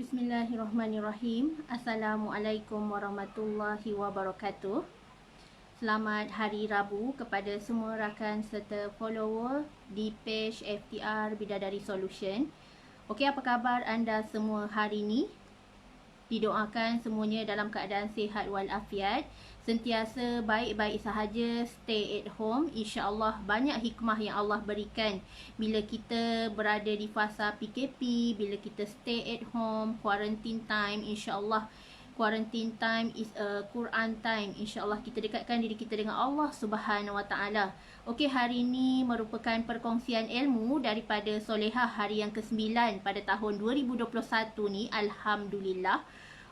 Bismillahirrahmanirrahim. Assalamualaikum warahmatullahi wabarakatuh. Selamat Hari Rabu kepada semua rakan serta follower di page FTR Bidadari Solution. Okey, apa khabar anda semua hari ini? Didoakan semuanya dalam keadaan sihat walafiat, sentiasa baik-baik sahaja, stay at home. InsyaAllah banyak hikmah yang Allah berikan bila kita berada di fasa PKP, bila kita stay at home, quarantine time. InsyaAllah quarantine time is a Quran time. InsyaAllah kita dekatkan diri kita dengan Allah Subhanahu Wa Taala. Okey, hari ini merupakan perkongsian ilmu daripada Solehah hari yang ke-9 pada tahun 2021 ni. Alhamdulillah.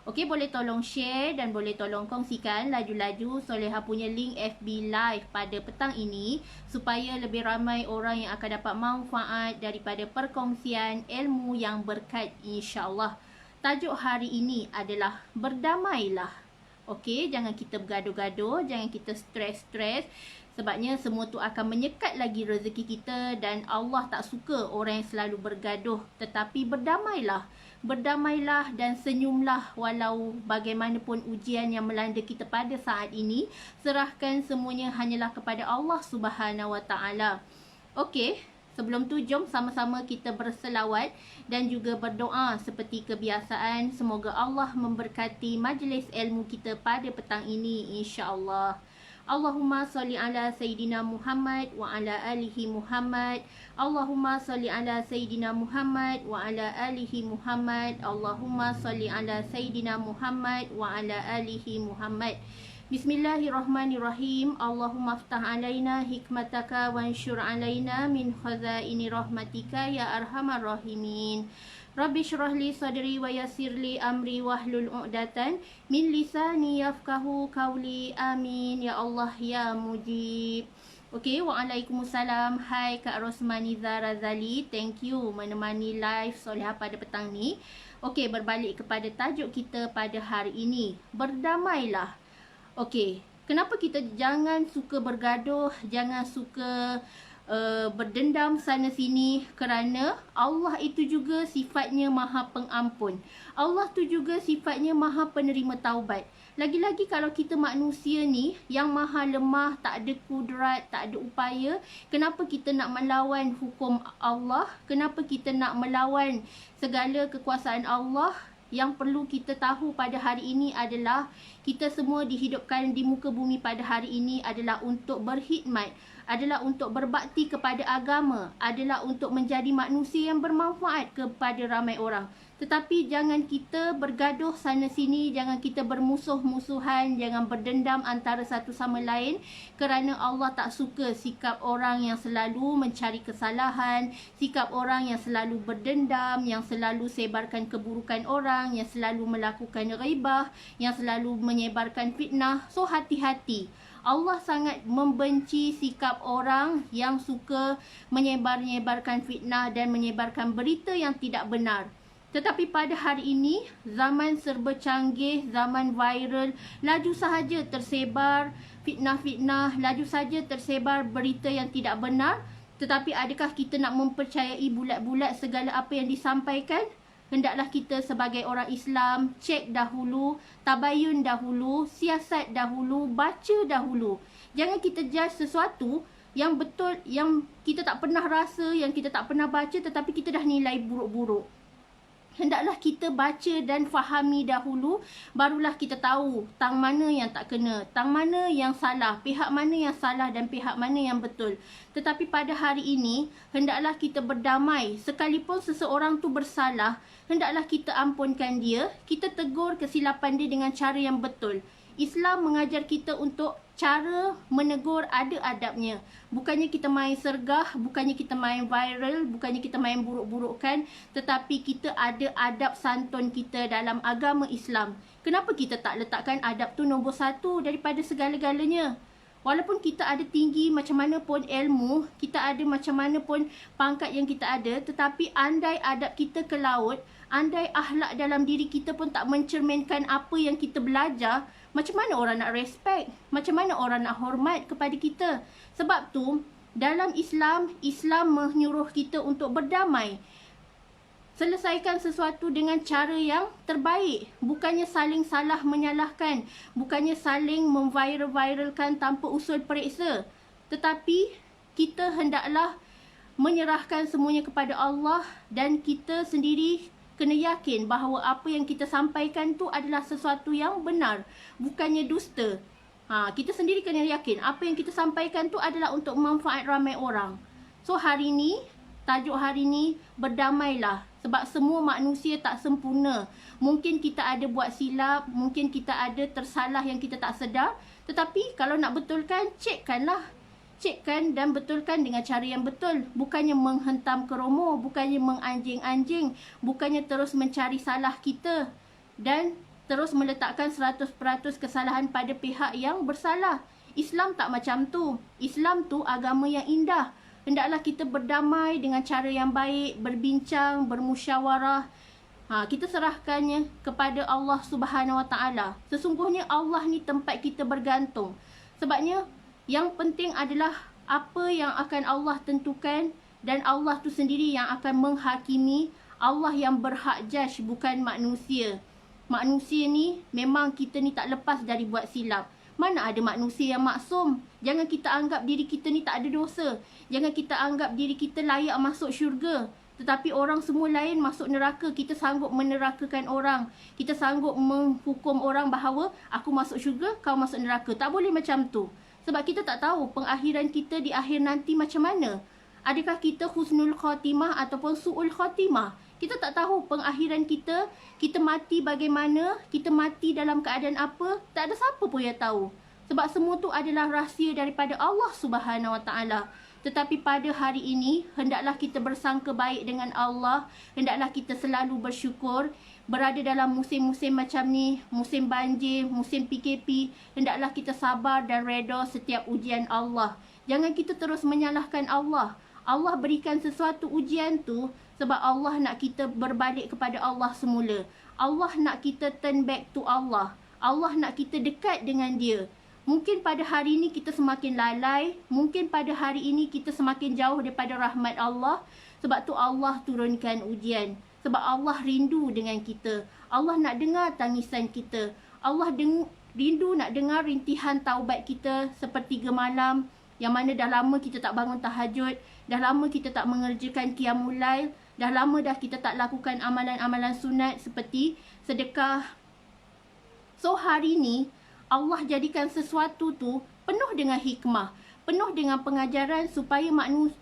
Okey, boleh tolong share dan boleh tolong kongsikan laju-laju Solehah punya link FB Live pada petang ini supaya lebih ramai orang yang akan dapat manfaat daripada perkongsian ilmu yang berkat, insya-Allah. Tajuk hari ini adalah berdamailah. Okey, jangan kita bergaduh-gaduh, jangan kita stres-stres. Sebabnya semua tu akan menyekat lagi rezeki kita dan Allah tak suka orang yang selalu bergaduh. Tetapi berdamailah. Berdamailah dan senyumlah walau bagaimanapun ujian yang melanda kita pada saat ini. Serahkan semuanya hanyalah kepada Allah Subhanahu Wa Taala. Okey, sebelum tu jom sama-sama kita berselawat dan juga berdoa seperti kebiasaan. Semoga Allah memberkati majlis ilmu kita pada petang ini, insya-Allah. Allahumma salli ala Sayyidina Muhammad wa ala alihi Muhammad. Allahumma salli ala Sayyidina Muhammad wa ala alihi Muhammad. Allahumma salli ala Sayyidina Muhammad wa ala alihi Muhammad. Bismillahirrahmanirrahim. Allahumma aftah alaina hikmataka wa anshur alaina min khazaini rahmatika ya arhamar rahimin. Rabbi syrah li sadri wa yassir li amri wahlul 'uqdatan min lisani yafqahu qawli. Amin ya Allah ya mujib. Okey, waalaikumsalam. Hai Kak Rosmani Zara Zali, thank you menemani live Solehah pada petang ni. Okey, berbalik kepada tajuk kita pada hari ini, berdamailah. Okey, kenapa kita jangan suka bergaduh, jangan suka berdendam sana sini? Kerana Allah itu juga sifatnya Maha Pengampun. Allah tu juga sifatnya Maha Penerima Taubat. Lagi-lagi kalau kita manusia ni yang maha lemah, tak ada kudrat, tak ada upaya, kenapa kita nak melawan hukum Allah? Kenapa kita nak melawan segala kekuasaan Allah? Yang perlu kita tahu pada hari ini adalah kita semua dihidupkan di muka bumi pada hari ini adalah untuk berkhidmat, adalah untuk berbakti kepada agama, adalah untuk menjadi manusia yang bermanfaat kepada ramai orang. Tetapi jangan kita bergaduh sana sini, jangan kita bermusuh-musuhan, jangan berdendam antara satu sama lain, kerana Allah tak suka sikap orang yang selalu mencari kesalahan, sikap orang yang selalu berdendam, yang selalu sebarkan keburukan orang, yang selalu melakukan ghibah, yang selalu menyebarkan fitnah. So hati-hati. Allah sangat membenci sikap orang yang suka menyebarkan fitnah dan menyebarkan berita yang tidak benar. Tetapi pada hari ini, zaman serba canggih, zaman viral, laju sahaja tersebar fitnah-fitnah, laju saja tersebar berita yang tidak benar. Tetapi adakah kita nak mempercayai bulat-bulat segala apa yang disampaikan? Hendaklah kita sebagai orang Islam cek dahulu, tabayun dahulu, siasat dahulu, baca dahulu. Jangan kita judge sesuatu yang betul, yang kita tak pernah rasa, yang kita tak pernah baca, tetapi kita dah nilai buruk-buruk. Hendaklah kita baca dan fahami dahulu, barulah kita tahu tang mana yang tak kena, tang mana yang salah, pihak mana yang salah dan pihak mana yang betul. Tetapi pada hari ini, hendaklah kita berdamai. Sekalipun seseorang tu bersalah, hendaklah kita ampunkan dia, kita tegur kesilapan dia dengan cara yang betul. Islam mengajar kita untuk cara menegur ada adabnya. Bukannya kita main sergah, bukannya kita main viral, bukannya kita main buruk-burukkan, tetapi kita ada adab santun kita dalam agama Islam. Kenapa kita tak letakkan adab tu nombor satu daripada segala-galanya? Walaupun kita ada tinggi macam mana pun ilmu, kita ada macam mana pun pangkat yang kita ada, tetapi andai adab kita ke laut, andai akhlak dalam diri kita pun tak mencerminkan apa yang kita belajar, macam mana orang nak respect? Macam mana orang nak hormat kepada kita? Sebab tu, dalam Islam, Islam menyuruh kita untuk berdamai. Selesaikan sesuatu dengan cara yang terbaik. Bukannya saling salah menyalahkan. Bukannya saling memviral-viralkan tanpa usul periksa. Tetapi kita hendaklah menyerahkan semuanya kepada Allah dan kita sendiri kena yakin bahawa apa yang kita sampaikan tu adalah sesuatu yang benar. Bukannya dusta. Kita sendiri kena yakin apa yang kita sampaikan tu adalah untuk manfaat ramai orang. So hari ni, tajuk hari ni, berdamailah. Sebab semua manusia tak sempurna. Mungkin kita ada buat silap, mungkin kita ada tersalah yang kita tak sedar. Tetapi kalau nak betulkan, cekkanlah. Cekkan dan betulkan dengan cara yang betul. Bukannya menghentam keromo, bukannya menganjing-anjing, bukannya terus mencari salah kita. Dan terus meletakkan 100% kesalahan pada pihak yang bersalah. Islam tak macam tu. Islam tu agama yang indah. Hendaklah kita berdamai dengan cara yang baik, berbincang, bermusyawarah. Kita serahkannya kepada Allah Subhanahu Wa Taala. Sesungguhnya Allah ni tempat kita bergantung. Sebabnya yang penting adalah apa yang akan Allah tentukan dan Allah tu sendiri yang akan menghakimi. Allah yang berhak judge, bukan manusia. Manusia ni memang kita ni tak lepas dari buat silap. Mana ada manusia yang maksum. Jangan kita anggap diri kita ni tak ada dosa. Jangan kita anggap diri kita layak masuk syurga. Tetapi orang semua lain masuk neraka. Kita sanggup menerakakan orang. Kita sanggup menghukum orang bahawa aku masuk syurga, kau masuk neraka. Tak boleh macam tu. Sebab kita tak tahu pengakhiran kita di akhir nanti macam mana. Adakah kita husnul khatimah ataupun su'ul khatimah? Kita tak tahu pengakhiran kita, kita mati bagaimana, kita mati dalam keadaan apa, tak ada siapa pun yang tahu. Sebab semua tu adalah rahsia daripada Allah Subhanahu Wa Taala. Tetapi pada hari ini, hendaklah kita bersangka baik dengan Allah, hendaklah kita selalu bersyukur. Berada dalam musim-musim macam ni, musim banjir, musim PKP, hendaklah kita sabar dan reda setiap ujian Allah. Jangan kita terus menyalahkan Allah. Allah berikan sesuatu ujian tu sebab Allah nak kita berbalik kepada Allah semula. Allah nak kita turn back to Allah. Allah nak kita dekat dengan Dia. Mungkin pada hari ini kita semakin lalai. Mungkin pada hari ini kita semakin jauh daripada rahmat Allah. Sebab tu Allah turunkan ujian. Sebab Allah rindu dengan kita. Allah nak dengar tangisan kita. Allah rindu nak dengar rintihan taubat kita sepertiga malam. Yang mana dah lama kita tak bangun tahajud. Dah lama kita tak mengerjakan qiyamul lail. Dah lama dah kita tak lakukan amalan-amalan sunat seperti sedekah. So hari ni Allah jadikan sesuatu tu penuh dengan hikmah, penuh dengan pengajaran supaya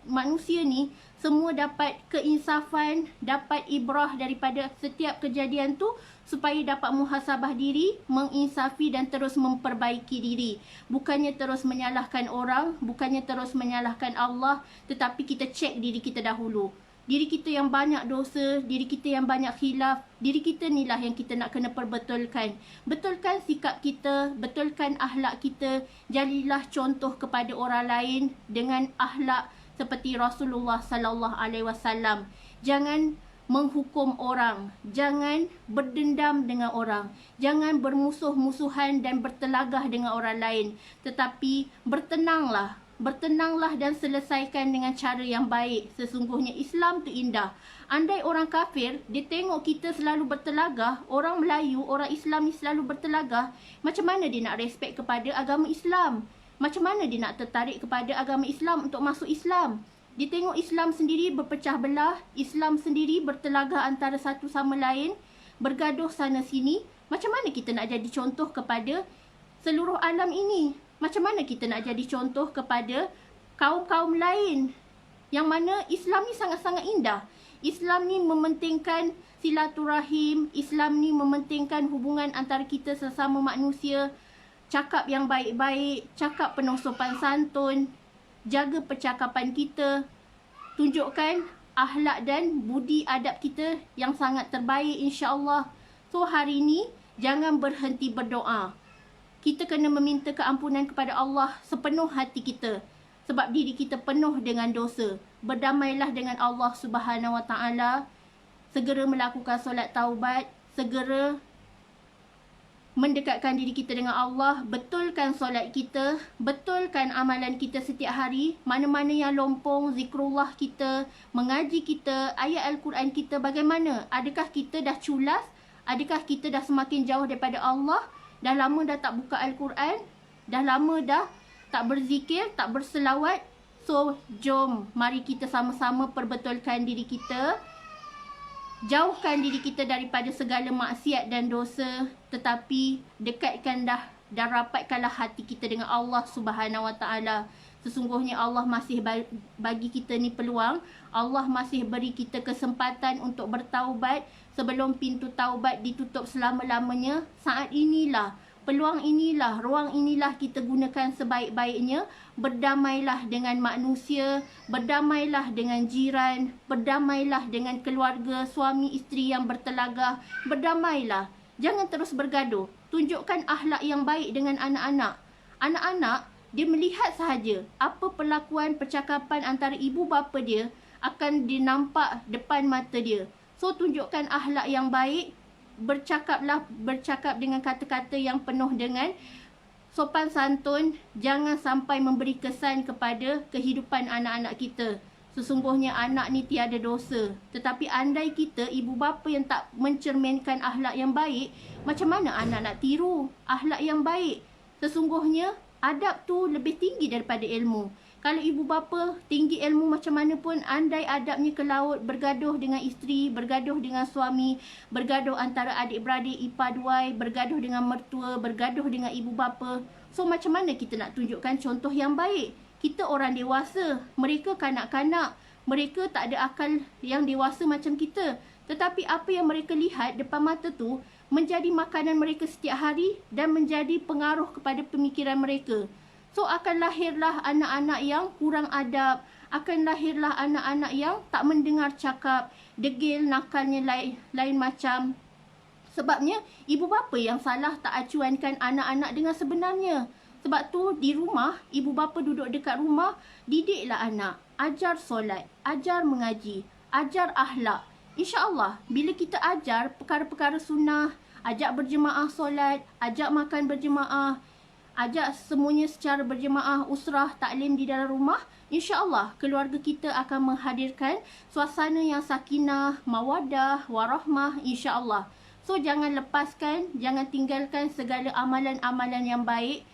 manusia ni semua dapat keinsafan, dapat ibrah daripada setiap kejadian tu supaya dapat muhasabah diri, menginsafi dan terus memperbaiki diri. Bukannya terus menyalahkan orang, bukannya terus menyalahkan Allah, tetapi kita cek diri kita dahulu. Diri kita yang banyak dosa, diri kita yang banyak khilaf, diri kita ni lah yang kita nak kena perbetulkan. Betulkan sikap kita, betulkan akhlak kita, jadilah contoh kepada orang lain dengan akhlak seperti Rasulullah sallallahu alaihi wasallam. Jangan menghukum orang, jangan berdendam dengan orang, jangan bermusuh-musuhan dan bertelagah dengan orang lain, tetapi bertenanglah. Bertenanglah dan selesaikan dengan cara yang baik. Sesungguhnya Islam tu indah. Andai orang kafir, dia tengok kita selalu bertelagah, orang Melayu, orang Islam ni selalu bertelagah, macam mana dia nak respect kepada agama Islam? Macam mana dia nak tertarik kepada agama Islam untuk masuk Islam? Dia tengok Islam sendiri berpecah belah, Islam sendiri bertelagah antara satu sama lain, bergaduh sana sini. Macam mana kita nak jadi contoh kepada seluruh alam ini? Macam mana kita nak jadi contoh kepada kaum-kaum lain? Yang mana Islam ni sangat-sangat indah. Islam ni mementingkan silaturahim. Islam ni mementingkan hubungan antara kita sesama manusia. Cakap yang baik-baik. Cakap penuh sopan santun. Jaga percakapan kita. Tunjukkan akhlak dan budi adab kita yang sangat terbaik, insya-Allah. So hari ni jangan berhenti berdoa. Kita kena meminta keampunan kepada Allah sepenuh hati kita. Sebab diri kita penuh dengan dosa. Berdamailah dengan Allah Subhanahu Wa Taala. Segera melakukan solat taubat. Segera mendekatkan diri kita dengan Allah, betulkan solat kita, betulkan amalan kita setiap hari, mana-mana yang lompong, zikrullah kita, mengaji kita, ayat Al-Quran kita bagaimana? Adakah kita dah culas? Adakah kita dah semakin jauh daripada Allah? Dah lama dah tak buka Al-Quran? Dah lama dah tak berzikir, tak berselawat? So, jom mari kita sama-sama perbetulkan diri kita, jauhkan diri kita daripada segala maksiat dan dosa, tetapi dekatkan dan rapatkanlah hati kita dengan Allah Subhanahu Wa Taala. Sesungguhnya Allah masih bagi kita ni peluang, Allah masih beri kita kesempatan untuk bertaubat sebelum pintu taubat ditutup selama-lamanya. Saat inilah, peluang inilah, ruang inilah kita gunakan sebaik-baiknya. Berdamailah dengan manusia, berdamailah dengan jiran, berdamailah dengan keluarga, suami isteri yang bertelagah, berdamailah. Jangan terus bergaduh. Tunjukkan akhlak yang baik dengan anak-anak. Anak-anak, dia melihat sahaja apa perlakuan percakapan antara ibu bapa dia akan dinampak depan mata dia. So, tunjukkan akhlak yang baik. Bercakap dengan kata-kata yang penuh dengan sopan santun. Jangan sampai memberi kesan kepada kehidupan anak-anak kita. Sesungguhnya anak ni tiada dosa. Tetapi andai kita ibu bapa yang tak mencerminkan akhlak yang baik, macam mana anak nak tiru akhlak yang baik? Sesungguhnya adab tu lebih tinggi daripada ilmu. Kalau ibu bapa tinggi ilmu macam mana pun, andai adabnya ke laut, bergaduh dengan isteri, bergaduh dengan suami, bergaduh antara adik-beradik, ipar-duai, bergaduh dengan mertua, bergaduh dengan ibu bapa. So, macam mana kita nak tunjukkan contoh yang baik? Kita orang dewasa, mereka kanak-kanak, mereka tak ada akal yang dewasa macam kita. Tetapi apa yang mereka lihat depan mata tu menjadi makanan mereka setiap hari dan menjadi pengaruh kepada pemikiran mereka. So, akan lahirlah anak-anak yang kurang adab, akan lahirlah anak-anak yang tak mendengar cakap, degil, nakalnya lain macam. Sebabnya, ibu bapa yang salah tak acuankan anak-anak dengan sebenarnya. Sebab tu, di rumah, ibu bapa duduk dekat rumah, didiklah anak. Ajar solat, ajar mengaji, ajar akhlak. InsyaAllah, bila kita ajar perkara-perkara sunnah, ajak berjemaah solat, ajak makan berjemaah, ajak semuanya secara berjemaah, usrah, taklim di dalam rumah, insya-Allah keluarga kita akan menghadirkan suasana yang sakinah, mawaddah, warahmah, insya-Allah. So, jangan lepaskan, jangan tinggalkan segala amalan-amalan yang baik.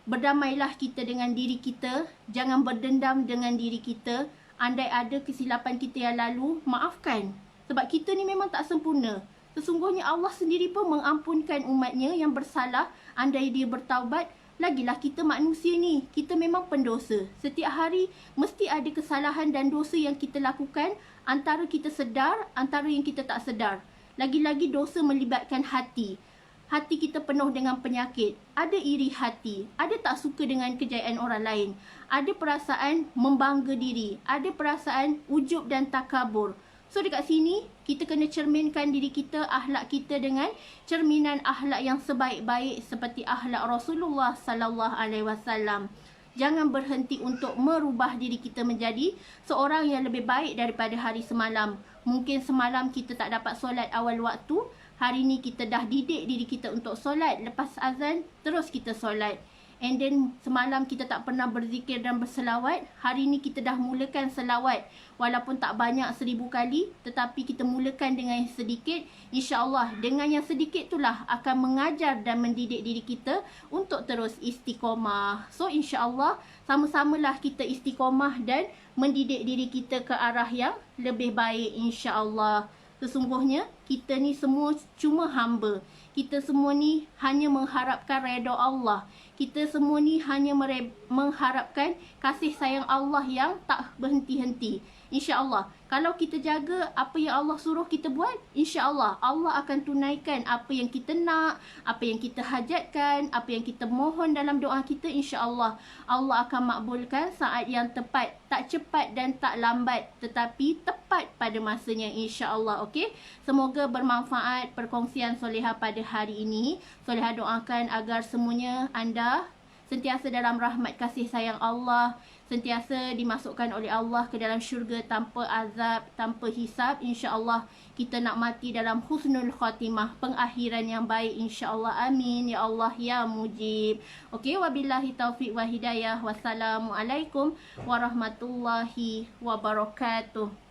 Berdamailah kita dengan diri kita, jangan berdendam dengan diri kita. Andai ada kesilapan kita yang lalu, maafkan. Sebab kita ni memang tak sempurna. Sesungguhnya Allah sendiri pun mengampunkan umatnya yang bersalah andai dia bertaubat. Lagilah kita manusia ni, kita memang pendosa. Setiap hari mesti ada kesalahan dan dosa yang kita lakukan. Antara kita sedar, antara yang kita tak sedar. Lagi-lagi dosa melibatkan hati. Hati kita penuh dengan penyakit. Ada iri hati, ada tak suka dengan kejayaan orang lain, ada perasaan membangga diri, ada perasaan ujub dan takabur. So, dekat sini, kita kena cerminkan diri kita, akhlak kita dengan cerminan akhlak yang sebaik-baik seperti akhlak Rasulullah sallallahu alaihi wasallam. Jangan berhenti untuk merubah diri kita menjadi seorang yang lebih baik daripada hari semalam. Mungkin semalam kita tak dapat solat awal waktu, hari ni kita dah didik diri kita untuk solat. Lepas azan, terus kita solat. And then semalam kita tak pernah berzikir dan berselawat, hari ni kita dah mulakan selawat. Walaupun tak banyak 1000 kali, tetapi kita mulakan dengan yang sedikit. InsyaAllah dengan yang sedikit itulah akan mengajar dan mendidik diri kita untuk terus istiqomah. So, insyaAllah sama-samalah kita istiqomah dan mendidik diri kita ke arah yang lebih baik, insyaAllah. Sesungguhnya kita ni semua cuma hamba. Kita semua ni hanya mengharapkan redha Allah. Kita semua ni hanya mengharapkan kasih sayang Allah yang tak berhenti-henti. InsyaAllah, kalau kita jaga apa yang Allah suruh kita buat, insyaAllah Allah akan tunaikan apa yang kita nak, apa yang kita hajatkan, apa yang kita mohon dalam doa kita. InsyaAllah Allah akan makbulkan saat yang tepat. Tak cepat dan tak lambat, tetapi tepat pada masanya, insyaAllah. Okey, semoga bermanfaat perkongsian Solehah pada hari ini. Solehah doakan agar semuanya anda sentiasa dalam rahmat kasih sayang Allah, sentiasa dimasukkan oleh Allah ke dalam syurga tanpa azab, tanpa hisab. InsyaAllah kita nak mati dalam husnul khatimah, pengakhiran yang baik insyaAllah. Amin ya Allah ya mujib. Okey, wabillahi taufiq wa hidayah. Wassalamualaikum warahmatullahi wabarakatuh.